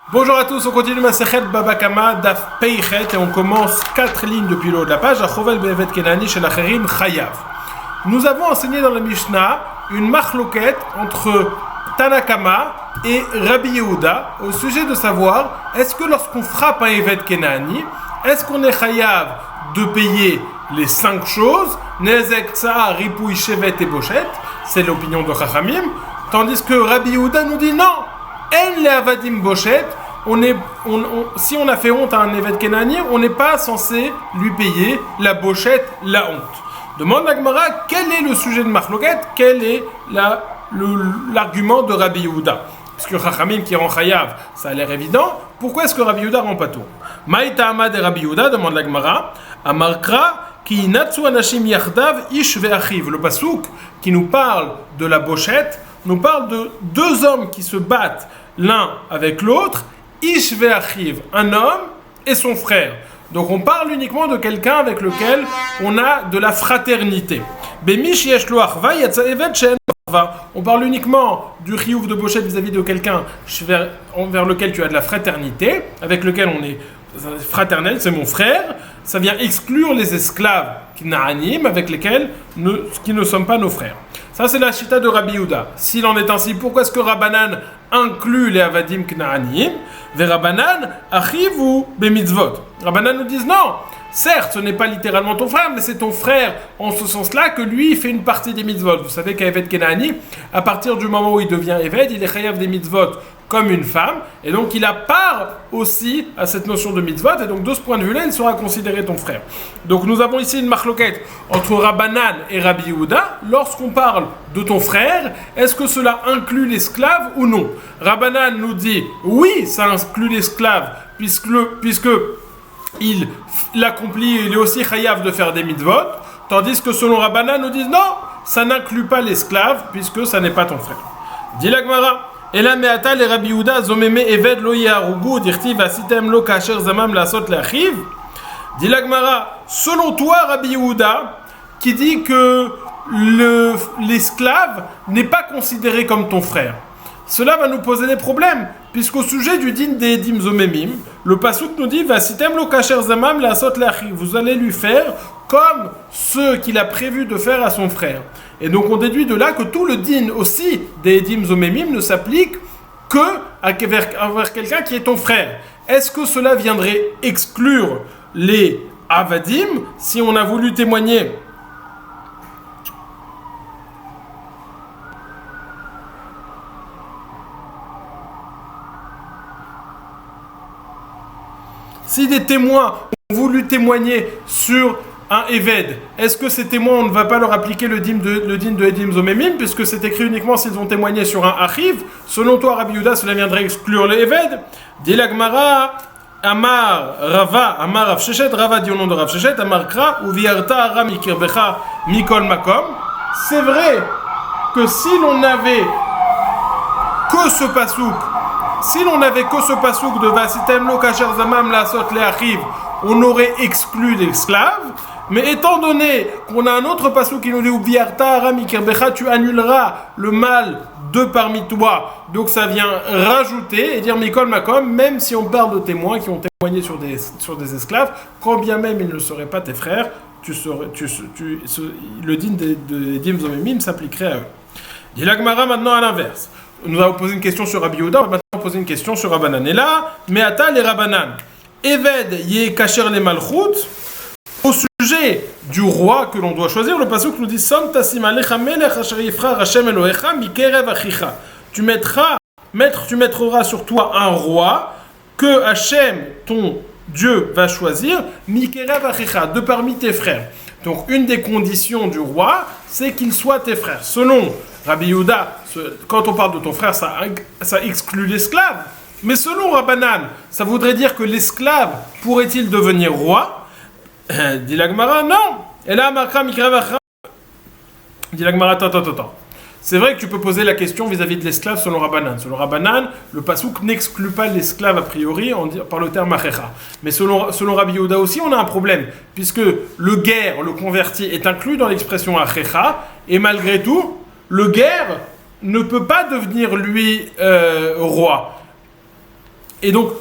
Bonjour à tous, on continue Masechet Baba Kama Daf Peichet et on commence 4 lignes depuis le haut de la page. Achovel Be'evet Kenani Shel Acherim Chayav. Nous avons enseigné dans la Mishnah une machloket entre Tanakama et Rabbi Yehuda au sujet de savoir est-ce que lorsqu'on frappe un Evet Kenani, est-ce qu'on est Chayav de payer les 5 choses, Nezek, Tsa'a, Ripouy, Shevet et Bochet, c'est l'opinion de Chachamim, tandis que Rabbi Yehuda nous dit non. En le avadim bochet, si on a fait honte à un Evet Kenani, on n'est pas censé lui payer la bochette, la honte. Demande la Gemara, quel est le sujet de Machloket, quel est l'argument de Rabbi Yehuda? Parce que Chachamim qui rend Chayav, ça a l'air évident. Pourquoi est-ce que Rabbi Yehuda rend pas tout? Maïta Amad et Rabbi Yehuda, demande la Gemara, Amarkra, ki natsu anashim yachdav ish ve'achiv. Le pasouk qui nous parle de la bochette nous parle de 2 hommes qui se battent l'un avec l'autre, Ish ve'achiv, un homme et son frère. Donc on parle uniquement de quelqu'un avec lequel on a de la fraternité. Bemish yesh lo achva yatsa evet she'en achva. On parle uniquement du chiyuv de bochette vis-à-vis de quelqu'un vers lequel tu as de la fraternité, avec lequel on est fraternel, c'est mon frère. Ça vient exclure les esclaves kna'anim avec lesquels qui ne sommes pas nos frères. Ça, c'est la chita de Rabbi Yehuda. S'il en est ainsi, pourquoi est-ce que Rabbanan inclut les avadim kna'anim? Ve Rabbanan achivu bemitzvot. Rabbanan nous disent non. Certes, ce n'est pas littéralement ton frère, mais c'est ton frère en ce sens-là que lui il fait une partie des mitzvot. Vous savez qu'à Evet Kenani, à partir du moment où il devient Eved, il est chayav des mitzvot comme une femme, et donc il a part aussi à cette notion de mitzvot, et donc de ce point de vue-là, il sera considéré ton frère. Donc nous avons ici une machloket entre Rabbanan et Rabbi Yehuda. Lorsqu'on parle de ton frère, est-ce que cela inclut l'esclave ou non? Rabbanan nous dit oui, ça inclut l'esclave, puisque il l'accomplit, il est aussi chayav de faire des mitzvot, tandis que selon Rabbanan nous disent non, ça n'inclut pas l'esclave, puisque ça n'est pas ton frère. Dit la Gemara, et la meata le Rabbi Yehuda zomeme eved lo yarugu dirtiv asitem lo kasher zamam lasot lachiv. Dit la Gemara, selon toi Rabbi Yehuda, qui dit que l'esclave n'est pas considéré comme ton frère, cela va nous poser des problèmes, puisqu'au sujet du din des edim zomemim, le pasuk nous dit vasitem lo kasher zamam lasot lachiv. Vous allez lui faire comme ce qu'il a prévu de faire à son frère. Et donc on déduit de là que tout le din aussi des edim zomemim ne s'applique que envers quelqu'un qui est ton frère. Est-ce que cela viendrait exclure les avadim si on a voulu témoigner si des témoins ont voulu témoigner sur un Eved, est-ce que ces témoins, on ne va pas leur appliquer le din de Edim Zomemim, puisque c'est écrit uniquement s'ils ont témoigné sur un Achiv? Selon toi, Rabbi Yehuda, cela viendrait exclure les Eved. Dit la Gemara, Amar Rava, Amar Rav Sheshet, Rava dit au nom de Rav Sheshet, Amar Kra, Uviarta Aram Ikirbecha Mikol Makom. C'est vrai que si l'on n'avait que ce pasouk, de Vasitem lo kasher zamam lasot le Achiv, on aurait exclu l'esclave. Mais étant donné qu'on a un autre passage qui nous dit Ubiarta Aram Ikirbecha, tu annuleras le mal de parmi toi. Donc ça vient rajouter et dire Mikol Makom, même si on parle de témoins qui ont témoigné sur des esclaves, quand bien même ils ne seraient pas tes frères, le din de Dim Zomemim s'appliquerait à eux. Dit la Gemara maintenant à l'inverse. Nous avons posé une question sur Rabbi Yehuda, on va maintenant poser une question sur Rabbanan. Et là, Meata les Rabbanan. Eved ye kasher le malchut. Au sujet du roi que l'on doit choisir, le pasuk nous dit Som tasim alecha melech asher yifrar Hashem Elohecha mikerev achicha. Tu mettras sur toi un roi que Hashem, ton Dieu, va choisir, mikerev achicha, de parmi tes frères. Donc une des conditions du roi, c'est qu'il soit tes frères. Selon Rabbi Yehuda, quand on parle de ton frère, ça exclut l'esclave. Mais selon Rabbanan, ça voudrait dire que l'esclave pourrait-il devenir roi? Dit la Gemara, non. Et là, Makra Mikravacha. Dit la Gemara, attends. C'est vrai que tu peux poser la question vis-à-vis de l'esclave selon Rabbanan. Selon Rabbanan, le pasouk n'exclut pas l'esclave a priori par le terme Machecha. Mais selon Rabbi Yehuda aussi, on a un problème, puisque le guerre, le converti, est inclus dans l'expression Achecha, et malgré tout, le guerre ne peut pas devenir lui roi. Et donc,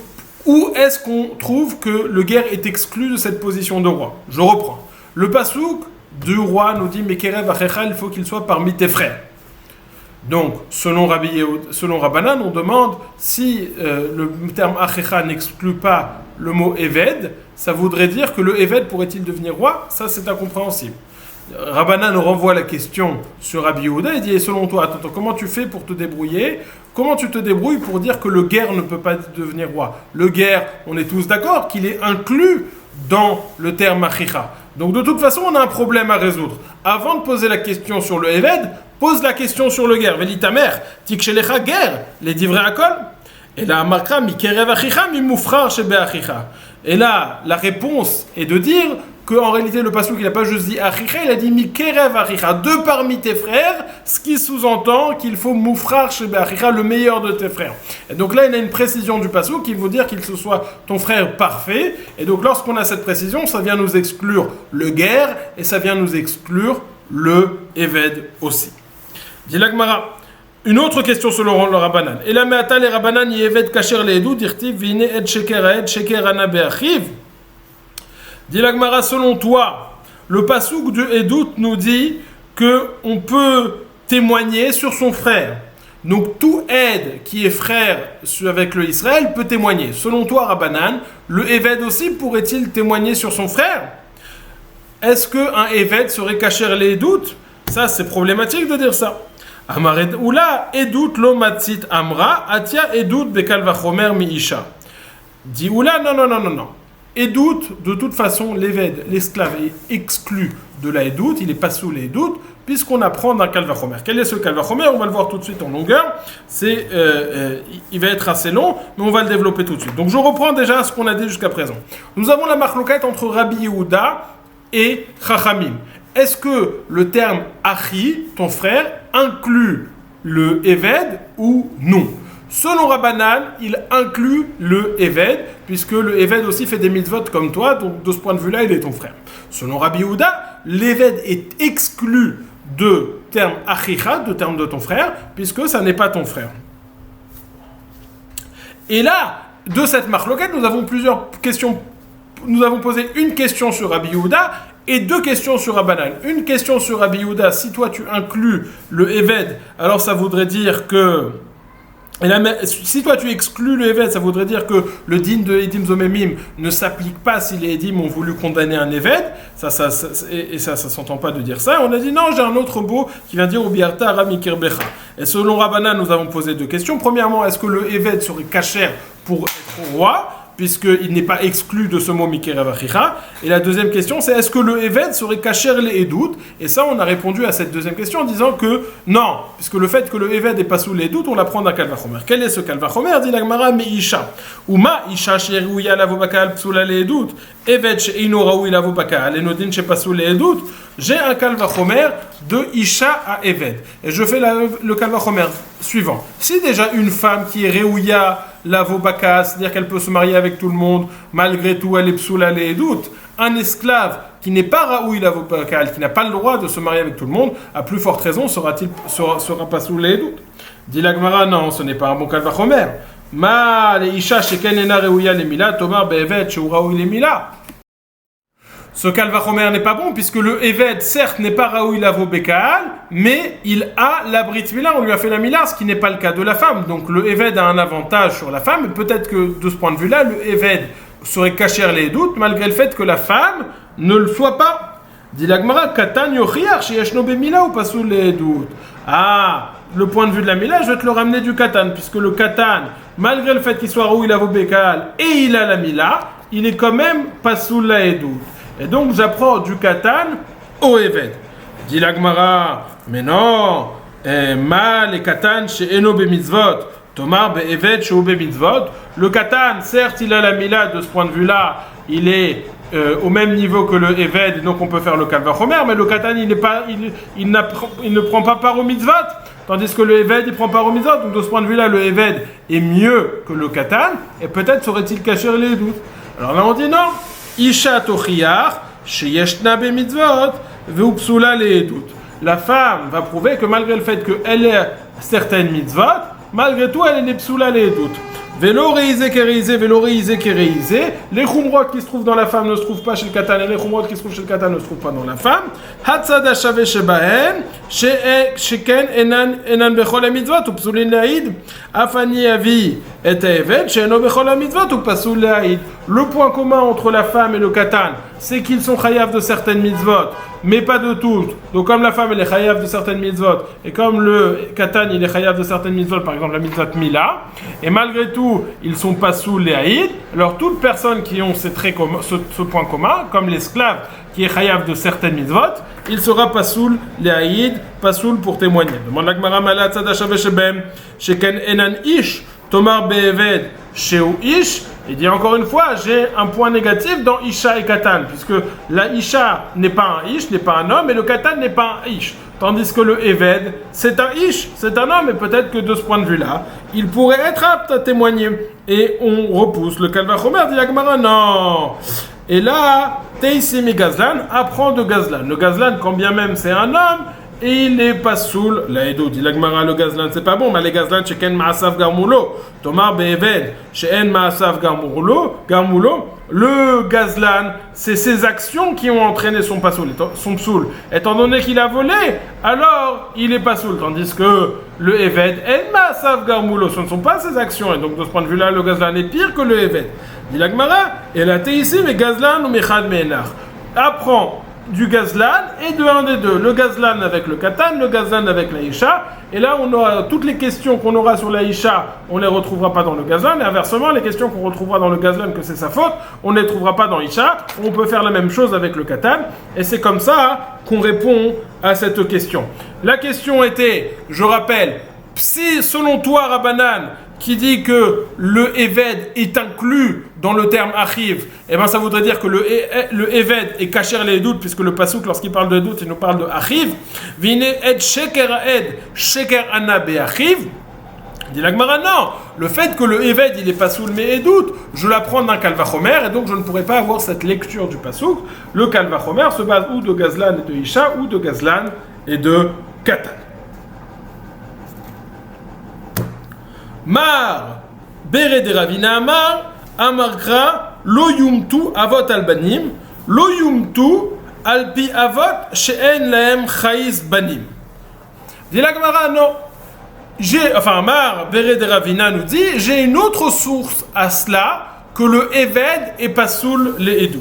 où est-ce qu'on trouve que le guerre est exclu de cette position de roi? Je reprends. Le pasouk du roi nous dit Mekerev Achecha, il faut qu'il soit parmi tes frères. Donc, selon Rabbanan, on demande si le terme Achecha n'exclut pas le mot Eved, ça voudrait dire que le Eved pourrait-il devenir roi? Ça, c'est incompréhensible. Rabbanan renvoie la question sur Rabbi Yehuda et dit et selon toi, attends, comment tu fais pour te débrouiller? Comment tu te débrouilles pour dire que le guerre ne peut pas devenir roi? Le guerre, on est tous d'accord qu'il est inclus dans le terme Achicha. Donc de toute façon, on a un problème à résoudre. Avant de poser la question sur le Eved, pose la question sur le guerre. Veli ta mère, tikshelecha guerre, les divrei akol. Et là, markra mi kerev achicha mi mufrar shebe achicha. Et là, la réponse est de dire qu'en réalité, le passouk, il n'a pas juste dit achicha, il a dit mi kerev achicha, deux parmi tes frères, ce qui sous-entend qu'il faut mufrar shebe achicha, le meilleur de tes frères. Et donc là, il y a une précision du passouk qui veut dire qu'il se soit ton frère parfait. Et donc lorsqu'on a cette précision, ça vient nous exclure le guerre et ça vient nous exclure le Eved aussi. Dit la Gemara. Une autre question selon le Rabbanan. Et la me'ata les Rabbanan yeved kasher le'edut dirtiv vine ed sheker ana be'achiv. Dit la Gemara, selon toi, le pasouk de Edut nous dit que on peut témoigner sur son frère. Donc tout Ed qui est frère avec le Israël peut témoigner. Selon toi, Rabbanan, le Eved aussi pourrait-il témoigner sur son frère? Est-ce qu'un Eved serait kasher le'edut? Ça, c'est problématique de dire ça. Amared Oula, Edut lo matzit amra, atia Edut bekal vachomer mi isha. Dit Oula, non. Edut, de toute façon, l'éved, l'esclave est exclu de la Edut, il n'est pas sous les Edut, puisqu'on apprend d'un kalvachomer. Quel est ce kalvachomer? On va le voir tout de suite en longueur. Il va être assez long, mais on va le développer tout de suite. Donc je reprends déjà ce qu'on a dit jusqu'à présent. Nous avons la marloquette entre Rabbi Yehuda et Chachamim. Est-ce que le terme Achi, ton frère, inclut le Eved ou non? Selon Rabbanan, il inclut le Eved, puisque le Eved aussi fait des mitzvot comme toi, donc de ce point de vue-là, il est ton frère. Selon Rabbi Yehuda, l'Eved est exclu de terme Achicha, de terme de ton frère, puisque ça n'est pas ton frère. Et là, de cette marloquette, nous avons plusieurs questions. Nous avons posé une question sur Rabbi Yehuda et deux questions sur Rabbanan. Une question sur Rabbi Yehuda, si toi tu inclus le Eved, alors ça voudrait dire que... si toi tu exclus le Eved, ça voudrait dire que le din de Edim Zomemim ne s'applique pas si les Edim ont voulu condamner un Eved. Ça s'entend pas de dire ça. On a dit non, j'ai un autre mot qui vient dire Ubiarta Rami Kirbecha. Et selon Rabbanan, nous avons posé deux questions. Premièrement, est-ce que le Eved serait kasher pour être roi, puisqu'il n'est pas exclu de ce mot Mikerev Achicha. Et la deuxième question, c'est est-ce que le Eved serait kasher les Edut? Et ça, on a répondu à cette deuxième question en disant que non, puisque le fait que le Eved n'est pas sous les Edut, on l'apprend d'un Kalvachomer. Quel est ce Kalvachomer? Dit la Gemara, mais Isha. Uma Isha she'erouya lavo bakal psula les Edut, Eved she'eino raoui lavo bakal, enodin she'pas sous les Edut. J'ai un Kalvachomer de Isha à Eved. Et je fais le Kalvachomer suivant. Si déjà une femme qui est Réouya l'avobaka, c'est-à-dire qu'elle peut se marier avec tout le monde, malgré tout, elle est psoula les doutes. Un esclave qui n'est pas Raoui l'avobaka, qui n'a pas le droit de se marier avec tout le monde, à plus forte raison sera pas sous les doutes. Dit la Gemara, non, ce n'est pas un bon Kalvachomer. Ma les Isha sheken ena Réouya les mila, tomar be'eved sheu Raoui les mila. Ce Kalvachomer n'est pas bon, puisque le Eved, certes, n'est pas Raoui Lavo Bekaal, mais il a la Brit Mila, on lui a fait la Mila, ce qui n'est pas le cas de la femme. Donc le Eved a un avantage sur la femme, et peut-être que de ce point de vue-là, le Eved serait kasher les doutes, malgré le fait que la femme ne le soit pas. Dit la Gemara, Katan yochiach sheyeshno bemila ou pas sous les doutes. Ah, le point de vue de la Mila, je vais te le ramener du Katan, puisque le Katan, malgré le fait qu'il soit Raoui Lavo Bekaal, et il a la Mila, il est quand même pas sous les doutes. Et donc j'apprends du Katan au Eved. Dit la Gemara, mais non, mal et Katan chez Eno Bemitzvot, Tomar Be'eved chez Bemitzvot. Le Katan, certes, il a la Mila, de ce point de vue-là, il est au même niveau que le Eved, donc on peut faire le Kalvachomer, mais le Katan, il ne prend pas part au Mitzvot, tandis que le Eved, il prend part au Mitzvot. Donc de ce point de vue-là, le Eved est mieux que le Katan, et peut-être serait-il caché les doutes. Alors là, on dit non. Isha tochiach, sheyeshna bemitzvot, veupsula leedut. La femme va prouver que malgré le fait qu'elle ait certaines mitzvot, malgré tout elle est psula leedut. Vélo réisé kéréisé, vélo réisé kéréisé. Les khumrot qui se trouvent dans la femme ne se trouvent pas chez le katan, et les khumrot qui se trouvent chez le katan ne se trouvent pas dans la femme. Hatzad hashave shebahen, sheken enan bechol hamitzvot, upsulin le'aïd. Afani avi et eved, she'eno bechol hamitzvot, upasul le'aïd. Le point commun entre la femme et le katan, c'est qu'ils sont chayav de certaines mitzvot, mais pas de toutes. Donc comme la femme elle est chayav de certaines mitzvot, et comme le katan il est chayav de certaines mitzvot, par exemple la mitzvot mila, et malgré tout ils sont pas sous les haïd, alors toutes personnes qui ont ce point commun, comme l'esclave qui est chayav de certaines mitzvot, il sera pas sous les haïd, pas sous pour témoigner. Demande la Gemara malat tzadashav shebem, sheken enan ish, tomar be'eved, sheu ish. Il dit encore une fois, j'ai un point négatif dans Isha et Katan, puisque la Isha n'est pas un Ish, n'est pas un homme, et le Katan n'est pas un Ish. Tandis que le Eved, c'est un Ish, c'est un homme, et peut-être que de ce point de vue-là, il pourrait être apte à témoigner. Et on repousse le Kalvachomer, dit la Gemara, non. Et là, Teissimi Gazlan apprend de Gazlan. Le Gazlan, quand bien même c'est un homme, et il n'est pas saoul. La Edo dit la Gemara, le Gazlan c'est pas bon, mais les Gazlan sheken ma'asav garmulo, Tomar be'eved sheen ma'asav garmulo. Le Gazlan, c'est ses actions qui ont entraîné son pasoul, son psoul. Étant donné qu'il a volé, alors il est pas saoul. Tandis que le Eved, en ma'asav garmulo, ce ne sont pas ses actions. Et donc de ce point de vue-là, le Gazlan est pire que le Eved. Dit la Gemara, et la ici, mais Gazlan ou Mechad Me'enach. Apprends du Gazlan et de un des deux. Le Gazlan avec le Katan, le Gazlan avec la Isha. Et là, on aura toutes les questions qu'on aura sur la Isha, on les retrouvera pas dans le Gazlan. Et inversement, les questions qu'on retrouvera dans le Gazlan, que c'est sa faute, on ne les trouvera pas dans Isha. On peut faire la même chose avec le Katan. Et c'est comme ça qu'on répond à cette question. La question était, je rappelle, si selon toi, Rabbanan, qui dit que le Eved est inclus dans le terme Achiv, eh bien ça voudrait dire que le Eved est kacher les doutes, puisque le Pasuk, lorsqu'il parle de doute, il nous parle de Achiv. Vine et sheker ed, sheker ana be'achiv. Dit la Gemara, non, le fait que le Eved il est pas sous le doute, je l'apprends d'un Kalvachomer, et donc je ne pourrais pas avoir cette lecture du Pasuk. Le Kalvachomer se base ou de Gazlan et de Isha, ou de Gazlan et de Katan. Mar bere de Ravina Amar Amarkra lo yumtu avot albanim lo yumtu alpi avot she'en lahem chayis banim. Dit la Gemara, non. Mar bere de Ravina nous dit, j'ai une autre source à cela que le Eved est pas sous les Edout.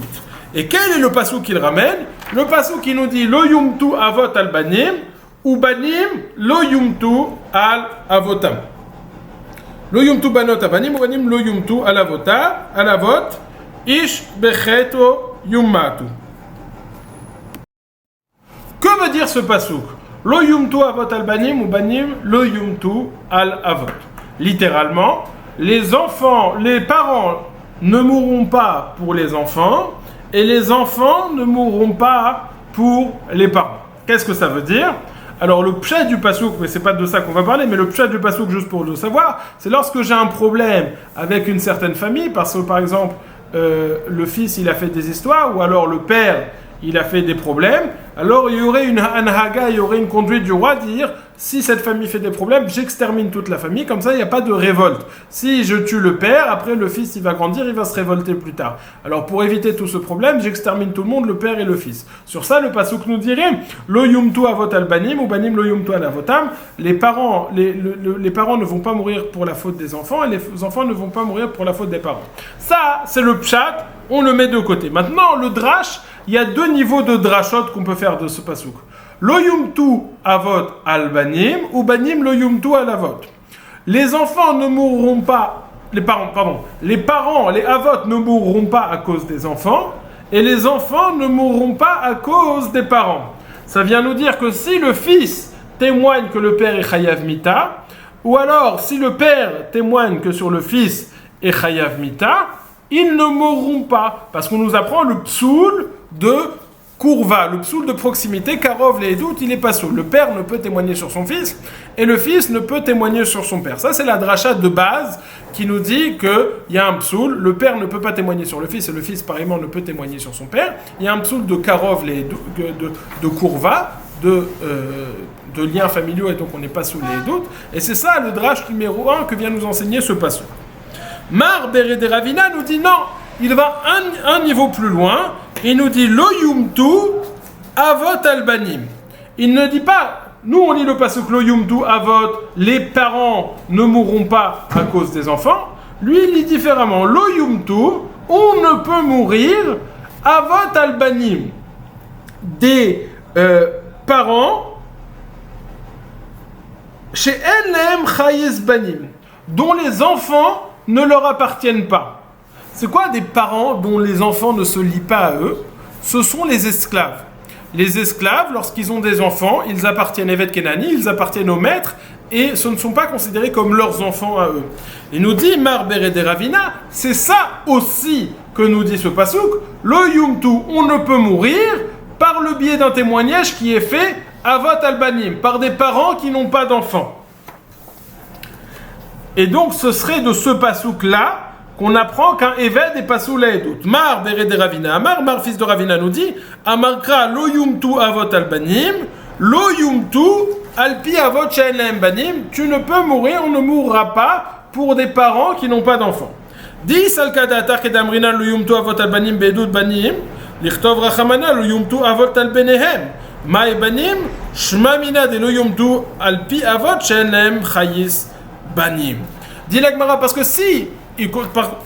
Et quel est le pasuk qu'il ramène? Le pasuk qui nous dit lo yumtu avot albanim ou banim lo yumtu al avotam. Lo yumtu banot avanim, avanim lo yumtu alavota, alavot, ish becheto yummatu. Que veut dire ce pasuk? Lo yumtu avot albanim ou banim lo yumtu al avot. Littéralement, les enfants, les parents ne mourront pas pour les enfants et les enfants ne mourront pas pour les parents. Qu'est-ce que ça veut dire? Alors le pshat du pasouk, mais c'est pas de ça qu'on va parler, mais le pshat du pasouk, juste pour le savoir, c'est lorsque j'ai un problème avec une certaine famille, parce que par exemple le fils il a fait des histoires, ou alors le père il a fait des problèmes, alors il y aurait une anhaga, il y aurait une conduite du roi de dire, si cette famille fait des problèmes, j'extermine toute la famille, comme ça il n'y a pas de révolte. Si je tue le père, après le fils il va grandir, il va se révolter plus tard. Alors pour éviter tout ce problème, j'extermine tout le monde, le père et le fils. Sur ça, le pasuk nous dirait, lo yumtu avot albanim ou banim lo yumtu alavotam, les parents ne vont pas mourir pour la faute des enfants, et les enfants ne vont pas mourir pour la faute des parents. Ça, c'est le pshat, on le met de côté. Maintenant, le drash, il y a deux niveaux de drashot qu'on peut faire de ce pasuk. Lo yumtu avot al banim ou banim lo yumtu al avot. Les enfants ne mourront pas, les parents, les avot ne mourront pas à cause des enfants, et les enfants ne mourront pas à cause des parents. Ça vient nous dire que si le fils témoigne que le père est chayav mita, ou alors si le père témoigne que sur le fils est chayav mita, ils ne mourront pas, parce qu'on nous apprend le psoul de Kourva, le psoul de proximité, Karov, les doutes, il est pas soul. Le père ne peut témoigner sur son fils, et le fils ne peut témoigner sur son père. Ça, c'est la dracha de base qui nous dit qu'il y a un psoul, le père ne peut pas témoigner sur le fils, et le fils, pareillement, ne peut témoigner sur son père. Il y a un psoul de Karov, de Kourva, de liens familiaux, et donc on n'est pas sous les doutes. Et c'est ça le drache numéro 1 que vient nous enseigner ce passage. Mar Berede Ravina nous dit non, il va un niveau plus loin, il nous dit Lo yumtu avot albanim. Il ne dit pas, nous on lit le pasuk Lo yumtu avot, les parents ne mourront pas à cause des enfants. Lui il lit différemment, Lo yumtu, on ne peut mourir avot albanim, des parents chez Enem Chayes Banim, dont les enfants ne leur appartiennent pas. C'est quoi des parents dont les enfants ne se lient pas à eux? Ce sont les esclaves. Les esclaves, lorsqu'ils ont des enfants, ils appartiennent à Evet Kenani, ils appartiennent au maître, et ce ne sont pas considérés comme leurs enfants à eux. Il nous dit, Mar Berede Ravina, c'est ça aussi que nous dit ce pasouk, Lo yumtu, on ne peut mourir par le biais d'un témoignage qui est fait avot albanim, par des parents qui n'ont pas d'enfants. Et donc ce serait de ce pasouk-là qu'on apprend qu'un Eved est pasoul à Edout. Mar Berede Ravina, Mar fils de Ravina nous dit, Amarkra lo yumtu avot albanim, lo yumtu alpi avot she'en banim, tu ne peux mourir, on ne mourra pas pour des parents qui n'ont pas d'enfants. Dis salkada atar kedamrina lo yumtu avot albanim be'edut banim, lichtov rachamana lo yumtu avot albenehem. Maï banim, shmamina de lo yumtu alpi avot she'en chayis banim. Dit l'Agmara, parce que si, il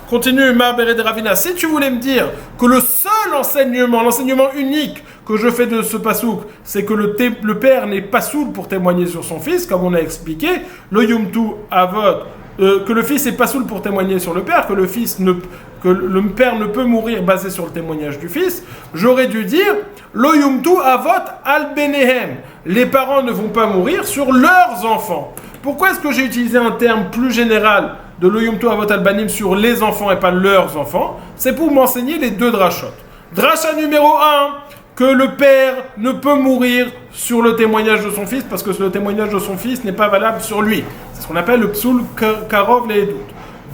continue Mar Berede Ravina, si tu voulais me dire que le seul enseignement, l'enseignement unique que je fais de ce pasouk, c'est que le père n'est pas soul pour témoigner sur son fils, comme on a expliqué, lo yumtu avot, que le fils n'est pas soul pour témoigner sur le père, que le père ne peut mourir basé sur le témoignage du fils, j'aurais dû dire lo yumtu avot al benehem, les parents ne vont pas mourir sur leurs enfants. Pourquoi est-ce que j'ai utilisé un terme plus général de lo yumtu avot al banim sur les enfants et pas leurs enfants? C'est pour m'enseigner les deux drachot. Dracha numéro 1, que le père ne peut mourir sur le témoignage de son fils parce que le témoignage de son fils n'est pas valable sur lui. C'est ce qu'on appelle le psoul karov le'edut.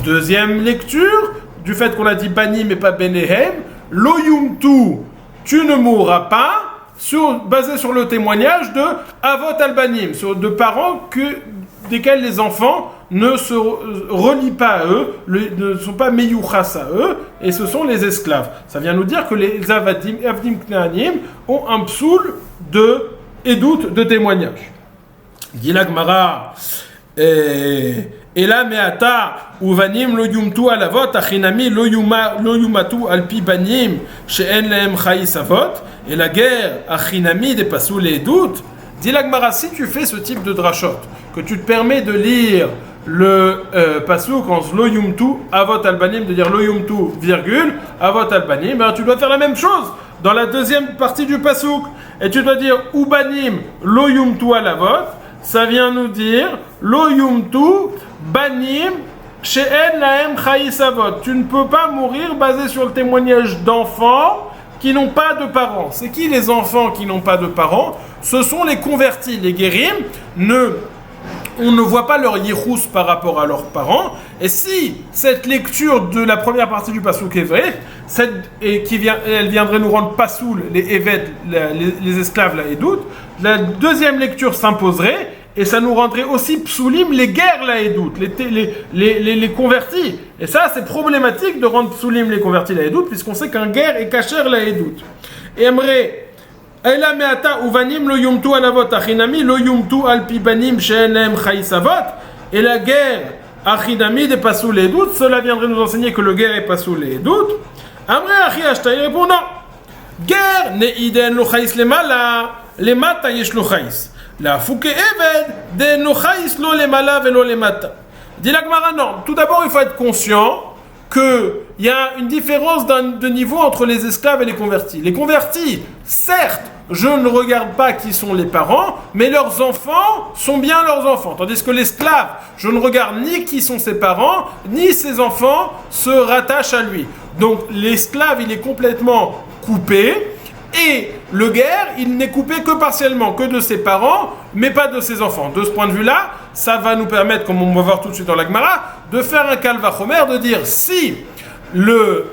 Deuxième lecture, du fait qu'on a dit banim et pas benehem, lo yumtu, tu ne mourras pas, basé sur le témoignage de avot albanim, sur de parents desquels les enfants ne se relient pas à eux, ne sont pas meyuchas à eux, et ce sont les esclaves. Ça vient nous dire que les avdim knanim ont un psoul de edout, de témoignage. Dit la Gemara, et là meata uvanim lo yumtu alavot achinami lo yumatu alpi banim she'en lehem chayis avot, et la guerre achinami des pasoul et edout. Dit la Gemara, si tu fais ce type de drachot, que tu te permets de lire le pasouk en lo yumtu avot albanim, de dire lo yumtu virgule avot albanim, ben tu dois faire la même chose dans la deuxième partie du pasouk, et tu dois dire ubanim lo yumtu alavot, ça vient nous dire lo yumtu banim she'en lahem chayis avot, tu ne peux pas mourir basé sur le témoignage d'enfants qui n'ont pas de parents. C'est qui les enfants qui n'ont pas de parents? Ce sont les convertis, les guérim. On ne voit pas leur yichus par rapport à leurs parents. Et si cette lecture de la première partie du pasouk est vraie, elle viendrait nous rendre pasoul, les évêques, les esclaves, la edout, la deuxième lecture s'imposerait, et ça nous rendrait aussi psoulim, les guerres, la edout, les convertis. Et ça, c'est problématique de rendre psoulim les convertis, la edout, puisqu'on sait qu'un guerre est kacher, la edout. Et aimerait Ela meata uvanim lo yumtu alavot achinami lo yumtu alpi banim she'en lehem chayis avot, et la guerre achinami des pasoul et edout, cela viendrait nous enseigner que le guerre est pasoul et edout. Amre achi ashta, il répond non. Guerre ne'iden lo chayis lemata yesh lo chayis. La fouke eved de no chayis lo lemala velo lemata. Dit la Gemara, non. Tout d'abord, il faut être conscient qu'il y a une différence de niveau entre les esclaves et les convertis. Les convertis, certes, je ne regarde pas qui sont les parents, mais leurs enfants sont bien leurs enfants. Tandis que l'esclave, je ne regarde ni qui sont ses parents, ni ses enfants se rattachent à lui. Donc l'esclave, il est complètement coupé, et le guerre, il n'est coupé que partiellement, que de ses parents, mais pas de ses enfants. De ce point de vue-là, ça va nous permettre, comme on va voir tout de suite dans la Gemara, de faire un kalvachomer, de dire si le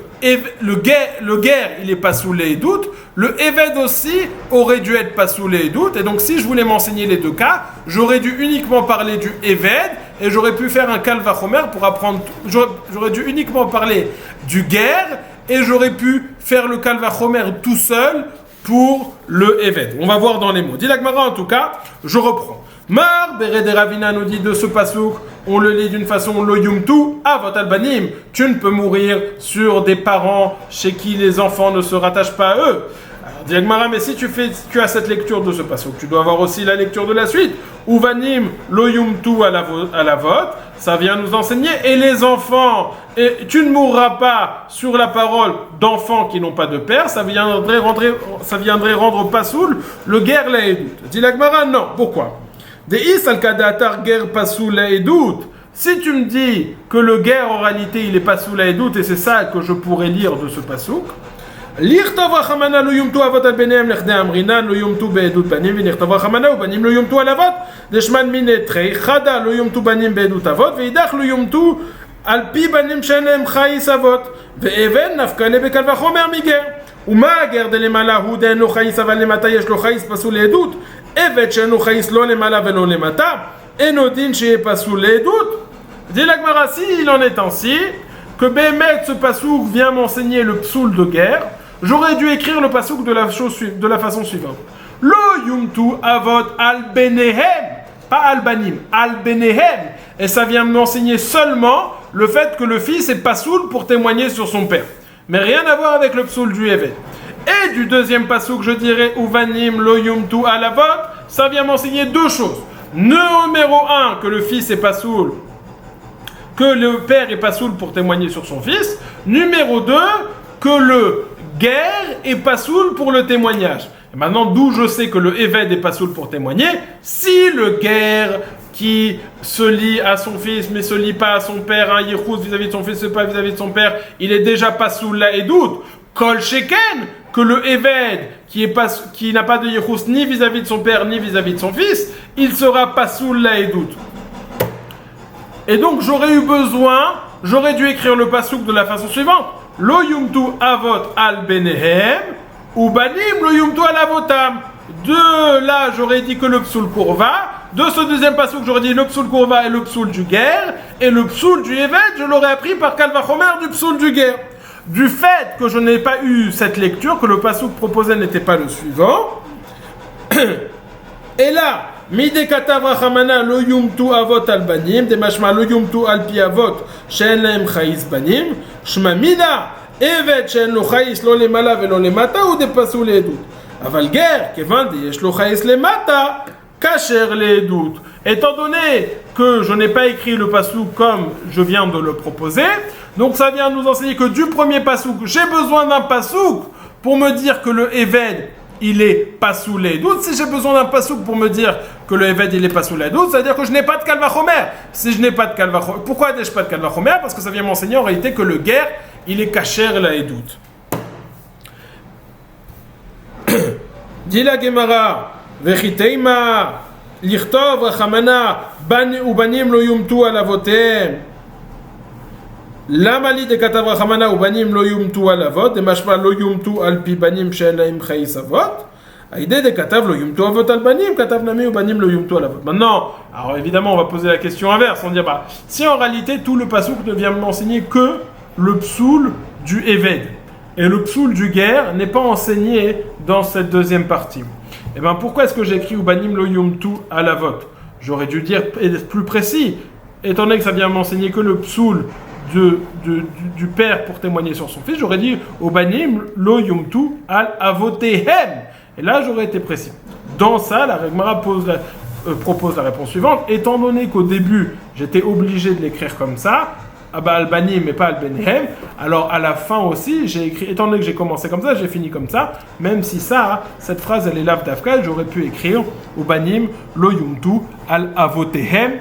guerre, il est pas sous les doutes, le éved aussi aurait dû être pas sous les doutes, et donc si je voulais m'enseigner les deux cas, j'aurais dû uniquement parler du éved et j'aurais pu faire un Kal Vachomer pour apprendre. J'aurais dû uniquement parler du guerre et j'aurais pu faire le Kal Vachomer tout seul pour le Eved. On va voir dans les mots. Dit la Gemara en tout cas, je reprends. Mar Bered Ravina nous dit de ce pasouk, on le lit d'une façon lo yumtu avot albanim. Tu ne peux mourir sur des parents chez qui les enfants ne se rattachent pas à eux. Alors dit la Gemara, mais si tu as cette lecture de ce pasouk, tu dois avoir aussi la lecture de la suite. Uvanim lo yumtu à la vote, ça vient nous enseigner. Et les enfants, et tu ne mourras pas sur la parole d'enfants qui n'ont pas de père, ça viendrait rendre pasoul le guerre la edout. Dit la Gemara, non. Pourquoi? Si tu me dis que le guerre en réalité il est pas sous la edout et c'est ça que je pourrais lire de ce pasouk, lire tavrachamana lo yumtu avot al benem lechde amrina lo yumtu beedut banim venir tavrachamana u banim lo yumtu al avot deshman minetrei chada lo yumtu banim beedut avot veidach lo yumtu al pi banim shenem chayis avot ve'even nafkane bekal vachomer miger ומה הגר דלמעלה הוא דאין לו חייס אבל למטה יש לו חייס פסול לעדות עבד שאין לו חייס לא למעלה ולא למטה אינו דין שיהיה פסול לעדות. Dit la Gemara, si il en est ainsi que Bémet ce pasouk vient m'enseigner le psoul de guerre, j'aurais dû écrire le pasouk de la façon suivante. Lo yumtu avot al benehem, pas al banim, al benehem, et ça vient m'enseigner seulement le fait que le fils est pasoul pour témoigner sur son père. Mais rien à voir avec le psoul du Eved. Et du deuxième pasouk, je dirais Uvanim lo yumtu alavot, ça vient m'enseigner deux choses. Numéro 1, que le fils est pasoul, que le père est pasoul pour témoigner sur son fils. Numéro 2, que le guerre est pasoul pour le témoignage. Et maintenant, d'où je sais que le Eved est pasoul pour témoigner, si le guerre qui se lie à son fils mais se lie pas à son père, un yichus vis-à-vis de son fils, pas vis-à-vis de son père, il est déjà pas sous la edout. Kol sheken, que le Eved qui n'a pas de yichus ni vis-à-vis de son père ni vis-à-vis de son fils, il sera pas sous la edout. Et donc j'aurais dû écrire le pasouk de la façon suivante. Lo yumtu avot al benehem ou banim lo yumtu al avotam. De là, j'aurais dit que le psoul courva. De ce deuxième pasouk, j'aurais dit le psoul courva et le psoul du guerre. Et le psoul du Eved, je l'aurais appris par Kal Vachomer du psoul du guerre. Du fait que je n'ai pas eu cette lecture, que le pasouk proposé n'était pas le suivant. Et là, Mide katav rachamana lo yumtu avot al banim, de mashma lo yumtu al pi avot, she'en lahem chayis banim, shma mida, Eved she'en lo chayis lo lemala velo lemata, ou de pasoul edut. Aval ger, kevan de yesh lo chayis lemata, kacher l'edut. Étant donné que je n'ai pas écrit le pasouk comme je viens de le proposer, donc ça vient nous enseigner que du premier pasouk, j'ai besoin d'un pasouk pour me dire que le Eved il est pas sous les doutes. Si j'ai besoin d'un pasouk pour me dire que le Eved il est pas sous les doutes, ça veut dire que je n'ai pas de Kal Vachomer. Si je n'ai pas de Kal Vachomer, pourquoi n'ai-je pas de Kal Vachomer? Parce que ça vient m'enseigner en réalité que le guerre il est kacher la edout. Dit la Gemara, vechiteima lichtov rachamana ban ubanim lo yumtu alavotem. למה לי דכתב רחמנה ובנים לא יומתו על אבות, דמשמע לא יומתו על פי בנים שאין להם חייס אבות, הידי דכתב לא יומתו אבות על בנים, כתב נמי ובנים לא יומתו על אבות. Maintenant, alors évidemment on va poser la question inverse, on dit bah, si en réalité tout le pasouk ne vient m'enseigner que le psoul du Eved, et le psoul du guerre n'est pas enseigné dans cette deuxième partie, et bien pourquoi est-ce que j'ai écrit ubanim lo yumtu al avot? J'aurais dû dire plus précis, étant donné que ça vient m'enseigner que le psoul du père pour témoigner sur son fils, j'aurais dit Obanim lo yumtu al avotehem. Et là, j'aurais été précis. Dans ça, la Gemara propose la réponse suivante. Étant donné qu'au début, j'étais obligé de l'écrire comme ça, al banim mais pas al benehem, alors à la fin aussi, j'ai écrit, étant donné que j'ai commencé comme ça, j'ai fini comme ça, même si cette phrase, elle est lav d'afka, j'aurais pu écrire Obanim lo yumtu al avotehem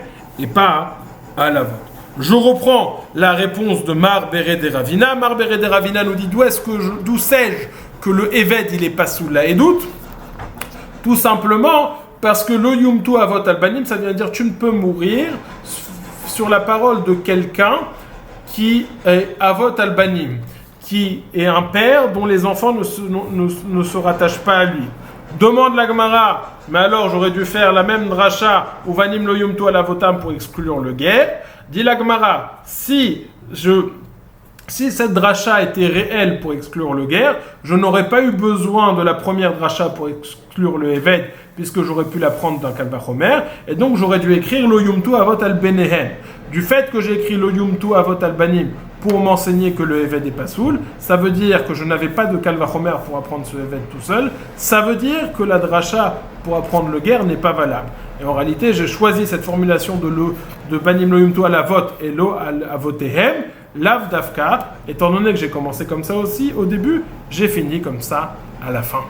et pas al avot. Je reprends la réponse de Mar Bered Ravina. Mar Bered Ravina nous dit d'où sais-je que le Eved il est pas sous la edout? Tout simplement parce que lo yumtu avot al banim, ça veut dire tu ne peux mourir sur la parole de quelqu'un qui est avot al banim, qui est un père dont les enfants ne se rattachent pas à lui. Demande la Gemara, mais alors j'aurais dû faire la même dracha ou vanim lo yumtu ala votam pour exclure le guer. Dit la Gemara, si cette dracha était réelle pour exclure le guer, je n'aurais pas eu besoin de la première dracha pour exclure le evet, puisque j'aurais pu la prendre d'un kalvachomer, et donc j'aurais dû écrire lo yumtu avot al benehen. Du fait que j'ai écrit lo yumtu avot al banim pour m'enseigner que le evet est pas soul, ça veut dire que je n'avais pas de kalvachomer pour apprendre ce evet tout seul, ça veut dire que la dracha pour apprendre le guer n'est pas valable. Et en réalité, j'ai choisi cette formulation de banim lo yumtu al avot et lo al avotehem, lav dafka, étant donné que j'ai commencé comme ça aussi au début, j'ai fini comme ça à la fin.